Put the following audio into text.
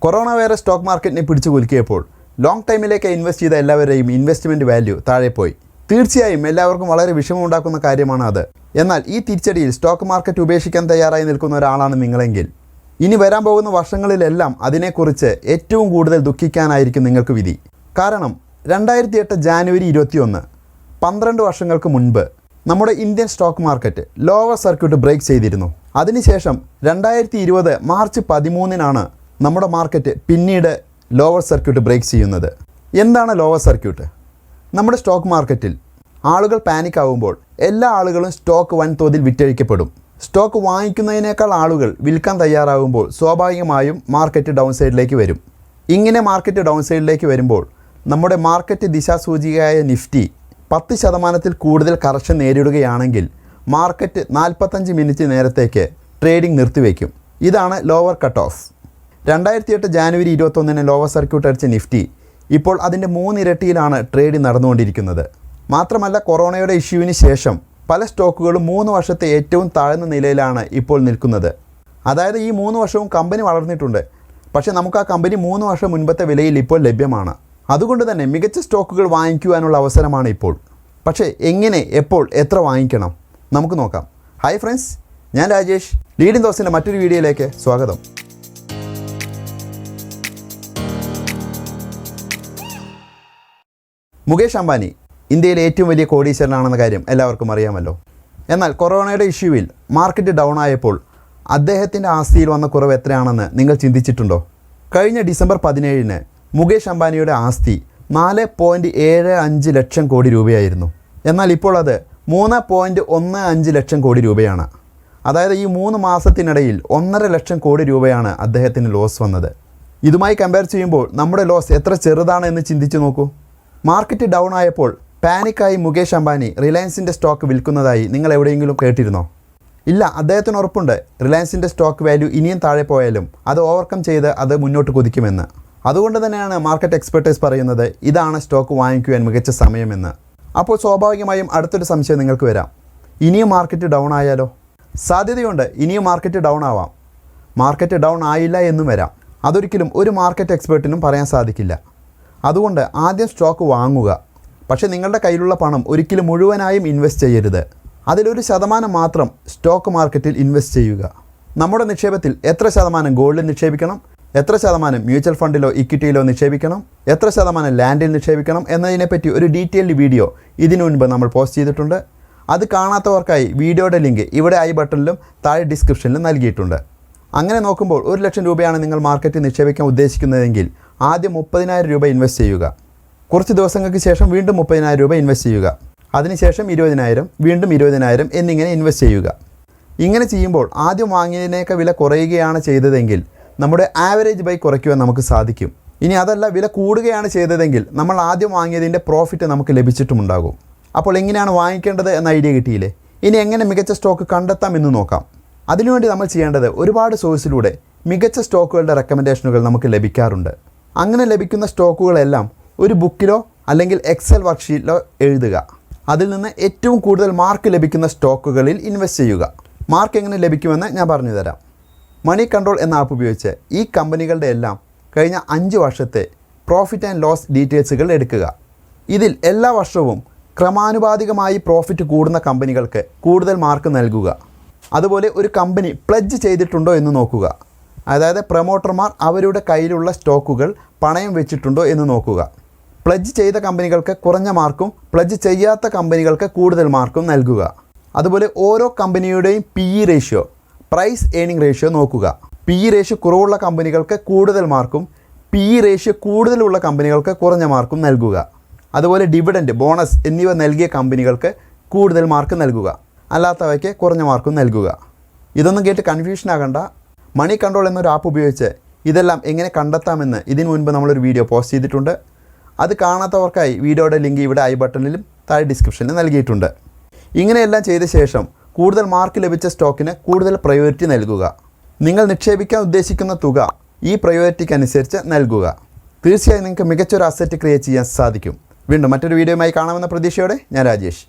Corona virus stock മാർക്കറ്റിനെ പിടിച്ചു കുലുക്കിയപ്പോൾ long ടൈമിലേക്ക് ഇൻവെസ്റ്റ് ചെയ്ത എല്ലാവരുടെയും ഇൻവെസ്റ്റ്മെൻറ്റ് വാല്യൂ താഴെ പോയി. തീർച്ചയായും എല്ലാവർക്കും വളരെ വിഷമമുണ്ടാക്കുന്ന കാര്യമാണ് അത്. എന്നാൽ ഈ തിരിച്ചടിയിൽ സ്റ്റോക്ക് മാർക്കറ്റ് ഉപേക്ഷിക്കാൻ തയ്യാറായി നിൽക്കുന്ന ഒരാളാണ് നിങ്ങളെങ്കിൽ ഇനി വരാൻ പോകുന്ന വർഷങ്ങളിലെല്ലാം അതിനെക്കുറിച്ച് ഏറ്റവും കൂടുതൽ ദുഃഖിക്കാനായിരിക്കും നിങ്ങൾക്ക് വിധി. കാരണം 2008 ജാനുവരി 21 12 വർഷങ്ങൾക്ക് മുൻപ് നമ്മുടെ Indian stock market lower circuit break ചെയ്തിരുന്നു. അതിനുശേഷം 2020 മാർച്ച് 13 നമ്മുടെ മാർക്കറ്റ് പിന്നീട് ലോവർ സർക്യൂട്ട് ബ്രേക്ക് ചെയ്യുന്നത്. എന്താണ് ലോവർ സർക്യൂട്ട്? നമ്മുടെ സ്റ്റോക്ക് മാർക്കറ്റിൽ ആളുകൾ പാനിക് ആവുമ്പോൾ എല്ലാ ആളുകളും സ്റ്റോക്ക് വൻതോതിൽ വിറ്റഴിക്കപ്പെടും. സ്റ്റോക്ക് വാങ്ങിക്കുന്നതിനേക്കാൾ ആളുകൾ വിൽക്കാൻ തയ്യാറാകുമ്പോൾ സ്വാഭാവികമായും മാർക്കറ്റ് ഡൗൺ സൈഡിലേക്ക് വരും. ഇങ്ങനെ മാർക്കറ്റ് ഡൗൺ സൈഡിലേക്ക് വരുമ്പോൾ നമ്മുടെ മാർക്കറ്റ് ദിശാസൂചികയായ നിഫ്റ്റി 10% കൂടുതൽ കറക്ഷൻ നേരിടുകയാണെങ്കിൽ മാർക്കറ്റ് 45 മിനിറ്റ് നേരത്തേക്ക് ട്രേഡിംഗ് നിർത്തിവെക്കും. ഇതാണ് lower cut off. 2008 January 21 lower circuit അടിച്ച നിഫ്റ്റി ഇപ്പോൾ അതിൻ്റെ 3 ഇരട്ടിയിലാണ് ട്രേഡിംഗ് നടന്നുകൊണ്ടിരിക്കുന്നത്. മാത്രമല്ല കൊറോണയുടെ ഇഷ്യൂവിന് ശേഷം പല സ്റ്റോക്കുകളും 3 വർഷത്തെ ഏറ്റവും താഴ്ന്ന നിലയിലാണ് ഇപ്പോൾ നിൽക്കുന്നത്. അതായത് ഈ 3 വർഷവും കമ്പനി വളർന്നിട്ടുണ്ട്, പക്ഷേ നമുക്ക് ആ കമ്പനി 3 വർഷം മുൻപത്തെ വിലയിൽ ഇപ്പോൾ ലഭ്യമാണ്. അതുകൊണ്ട് തന്നെ മികച്ച സ്റ്റോക്കുകൾ വാങ്ങിക്കുവാനുള്ള അവസരമാണ് ഇപ്പോൾ. പക്ഷേ എങ്ങനെ, എപ്പോൾ, എത്ര വാങ്ങിക്കണം നമുക്ക് നോക്കാം. ഹായ് ഫ്രണ്ട്സ്, ഞാൻ രാജേഷ്. ലീഡിംഗ് തോട്ട്സിൻ്റെ മറ്റൊരു വീഡിയോയിലേക്ക് സ്വാഗതം. മുകേഷ് അംബാനി ഇന്ത്യയിലെ ഏറ്റവും വലിയ കോടീശ്വരനാണെന്ന കാര്യം എല്ലാവർക്കും അറിയാമല്ലോ. എന്നാൽ കൊറോണയുടെ ഇഷ്യൂവിൽ മാർക്കറ്റ് ഡൗൺ ആയപ്പോൾ അദ്ദേഹത്തിൻ്റെ ആസ്തിയിൽ വന്ന കുറവ് എത്രയാണെന്ന് നിങ്ങൾ ചിന്തിച്ചിട്ടുണ്ടോ? കഴിഞ്ഞ ഡിസംബർ 17 മുകേഷ് അംബാനിയുടെ ആസ്തി 4.75 ലക്ഷം കോടി രൂപയായിരുന്നു. എന്നാൽ ഇപ്പോൾ അത് 3.15 ലക്ഷം കോടി രൂപയാണ്. അതായത് ഈ 3 മാസത്തിനിടയിൽ 1.5 ലക്ഷം കോടി രൂപയാണ് അദ്ദേഹത്തിന് ലോസ് വന്നത്. ഇതുമായി കമ്പയർ ചെയ്യുമ്പോൾ നമ്മുടെ ലോസ് എത്ര ചെറുതാണ് എന്ന് ചിന്തിച്ചു നോക്കൂ. മാർക്കറ്റ് ഡൗൺ ആയപ്പോൾ പാനിക്കായി മുകേഷ് അംബാനി റിലയൻസിൻ്റെ സ്റ്റോക്ക് വിൽക്കുന്നതായി നിങ്ങൾ എവിടെയെങ്കിലും കേട്ടിരുന്നോ? ഇല്ല, അദ്ദേഹത്തിന് ഉറപ്പുണ്ട് റിലയൻസിൻ്റെ സ്റ്റോക്ക് വാല്യൂ ഇനിയും താഴെ പോയാലും അത് ഓവർകം ചെയ്ത് അത് മുന്നോട്ട് കുതിക്കുമെന്ന്. അതുകൊണ്ട് തന്നെയാണ് മാർക്കറ്റ് എക്സ്പെർട്ടേഴ്സ് പറയുന്നത് ഇതാണ് സ്റ്റോക്ക് വാങ്ങിക്കുവാൻ മികച്ച സമയമെന്ന്. അപ്പോൾ സ്വാഭാവികമായും അടുത്തൊരു സംശയം നിങ്ങൾക്ക് വരാം, ഇനിയും മാർക്കറ്റ് ഡൗൺ ആയാലോ? സാധ്യതയുണ്ട്, ഇനിയും മാർക്കറ്റ് ഡൗൺ ആവാം. മാർക്കറ്റ് ഡൗൺ ആയില്ല എന്നും വരാം. അതൊരിക്കലും ഒരു മാർക്കറ്റ് എക്സ്പെർട്ടിനും പറയാൻ സാധിക്കില്ല. അതുകൊണ്ട് ആദ്യം സ്റ്റോക്ക് വാങ്ങുക. പക്ഷേ നിങ്ങളുടെ കയ്യിലുള്ള പണം ഒരിക്കലും മുഴുവനായും ഇൻവെസ്റ്റ് ചെയ്യരുത്. അതിലൊരു ശതമാനം മാത്രം സ്റ്റോക്ക് മാർക്കറ്റിൽ ഇൻവെസ്റ്റ് ചെയ്യുക. നമ്മുടെ നിക്ഷേപത്തിൽ എത്ര ശതമാനം ഗോൾഡിൽ നിക്ഷേപിക്കണം, എത്ര ശതമാനം മ്യൂച്വൽ ഫണ്ടിലോ ഇക്വിറ്റിയിലോ നിക്ഷേപിക്കണം, എത്ര ശതമാനം ലാൻഡിൽ നിക്ഷേപിക്കണം എന്നതിനെപ്പറ്റി ഒരു ഡീറ്റെയിൽഡ് വീഡിയോ ഇതിനു മുൻപ് നമ്മൾ പോസ്റ്റ് ചെയ്തിട്ടുണ്ട്. അത് കാണാത്തവർക്കായി വീഡിയോയുടെ ലിങ്ക് ഇവിടെ ഐ ബട്ടണിലും താഴെ ഡിസ്ക്രിപ്ഷനിലും നൽകിയിട്ടുണ്ട്. അങ്ങനെ നോക്കുമ്പോൾ 1 ലക്ഷം രൂപയാണ് നിങ്ങൾ മാർക്കറ്റിൽ നിക്ഷേപിക്കാൻ ഉദ്ദേശിക്കുന്നതെങ്കിൽ ആദ്യം 30,000 രൂപ ഇൻവെസ്റ്റ് ചെയ്യുക. കുറച്ച് ദിവസങ്ങൾക്ക് ശേഷം വീണ്ടും 30,000 രൂപ ഇൻവെസ്റ്റ് ചെയ്യുക. അതിനുശേഷം 20,000, വീണ്ടും 20,000 എന്നിങ്ങനെ ഇൻവെസ്റ്റ് ചെയ്യുക. ഇങ്ങനെ ചെയ്യുമ്പോൾ ആദ്യം വാങ്ങിയതിനേക്കാൾ വില കുറയുകയാണ് ചെയ്തതെങ്കിൽ നമ്മുടെ ആവറേജ് ബൈ കുറയ്ക്കുവാൻ നമുക്ക് സാധിക്കും. ഇനി അതല്ല, വില കൂടുകയാണ് ചെയ്തതെങ്കിൽ നമ്മൾ ആദ്യം വാങ്ങിയതിൻ്റെ പ്രോഫിറ്റ് നമുക്ക് ലഭിച്ചിട്ടുമുണ്ടാകും. അപ്പോൾ എങ്ങനെയാണ് വാങ്ങിക്കേണ്ടത് എന്ന ഐഡിയ കിട്ടിയില്ലേ? ഇനി എങ്ങനെ മികച്ച സ്റ്റോക്ക് കണ്ടെത്താം എന്ന് നോക്കാം. അതിനുവേണ്ടി നമ്മൾ ചെയ്യേണ്ടത് ഒരുപാട് സോഴ്സിലൂടെ മികച്ച സ്റ്റോക്കുകളുടെ റെക്കമെൻഡേഷനുകൾ നമുക്ക് ലഭിക്കാറുണ്ട്. അങ്ങനെ ലഭിക്കുന്ന സ്റ്റോക്കുകളെല്ലാം ഒരു ബുക്കിലോ അല്ലെങ്കിൽ എക്സൽ വർക്ക്ഷീറ്റിലോ എഴുതുക. അതിൽ നിന്ന് ഏറ്റവും കൂടുതൽ മാർക്ക് ലഭിക്കുന്ന സ്റ്റോക്കുകളിൽ ഇൻവെസ്റ്റ് ചെയ്യുക. മാർക്ക് എങ്ങനെ ലഭിക്കുമെന്ന് ഞാൻ പറഞ്ഞു തരാം. മണി കൺട്രോൾ എന്ന ആപ്പ് ഉപയോഗിച്ച് ഈ കമ്പനികളുടെ എല്ലാം കഴിഞ്ഞ 5 വർഷത്തെ പ്രോഫിറ്റ് ആൻഡ് ലോസ് ഡീറ്റെയിൽസുകൾ എടുക്കുക. ഇതിൽ എല്ലാ വർഷവും ക്രമാനുപാതികമായി പ്രോഫിറ്റ് കൂടുന്ന കമ്പനികൾക്ക് കൂടുതൽ മാർക്ക് നൽകുക. അതുപോലെ ഒരു കമ്പനി പ്ലഡ്ജ് ചെയ്തിട്ടുണ്ടോ എന്ന് നോക്കുക. അതായത് പ്രൊമോട്ടർമാർ അവരുടെ കയ്യിലുള്ള സ്റ്റോക്കുകൾ പണയം വെച്ചിട്ടുണ്ടോ എന്ന് നോക്കുക. പ്ലഡ്ജ് ചെയ്ത കമ്പനികൾക്ക് കുറഞ്ഞ മാർക്കും പ്ലഡ്ജ് ചെയ്യാത്ത കമ്പനികൾക്ക് കൂടുതൽ മാർക്കും നൽകുക. അതുപോലെ ഓരോ കമ്പനിയുടെയും PE ratio, price earning ratio നോക്കുക. PE റേഷ്യോ കുറവുള്ള കമ്പനികൾക്ക് കൂടുതൽ മാർക്കും PE റേഷ്യോ കൂടുതലുള്ള കമ്പനികൾക്ക് കുറഞ്ഞ മാർക്കും നൽകുക. അതുപോലെ ഡിവിഡൻഡ്, ബോണസ് എന്നിവ നൽകിയ കമ്പനികൾക്ക് കൂടുതൽ മാർക്ക് നൽകുക, അല്ലാത്തവയ്ക്ക് കുറഞ്ഞ മാർക്കും നൽകുക. ഇതൊന്നും കേട്ട് കൺഫ്യൂഷൻ ആകണ്ട. മണി കൺട്രോൾ എന്നൊരു ആപ്പ് ഉപയോഗിച്ച് ഇതെല്ലാം എങ്ങനെ കണ്ടെത്താമെന്ന് ഇതിനു മുൻപ് നമ്മളൊരു വീഡിയോ പോസ്റ്റ് ചെയ്തിട്ടുണ്ട്. അത് കാണാത്തവർക്കായി വീഡിയോയുടെ ലിങ്ക് ഇവിടെ ഐ ബട്ടണിലും താഴെ ഡിസ്ക്രിപ്ഷനിൽ നൽകിയിട്ടുണ്ട്. ഇങ്ങനെയെല്ലാം ചെയ്ത ശേഷം കൂടുതൽ മാർക്ക് ലഭിച്ച സ്റ്റോക്കിന് കൂടുതൽ പ്രയോറിറ്റി നൽകുക. നിങ്ങൾ നിക്ഷേപിക്കാൻ ഉദ്ദേശിക്കുന്ന തുക ഈ പ്രയോറിറ്റിക്ക് അനുസരിച്ച് നൽകുക. തീർച്ചയായും നിങ്ങൾക്ക് മികച്ചൊരു അസറ്റ് ക്രിയേറ്റ് ചെയ്യാൻ സാധിക്കും. വീണ്ടും മറ്റൊരു വീഡിയോയുമായി കാണാമെന്ന പ്രതീക്ഷയോടെ ഞാൻ രാജേഷ്.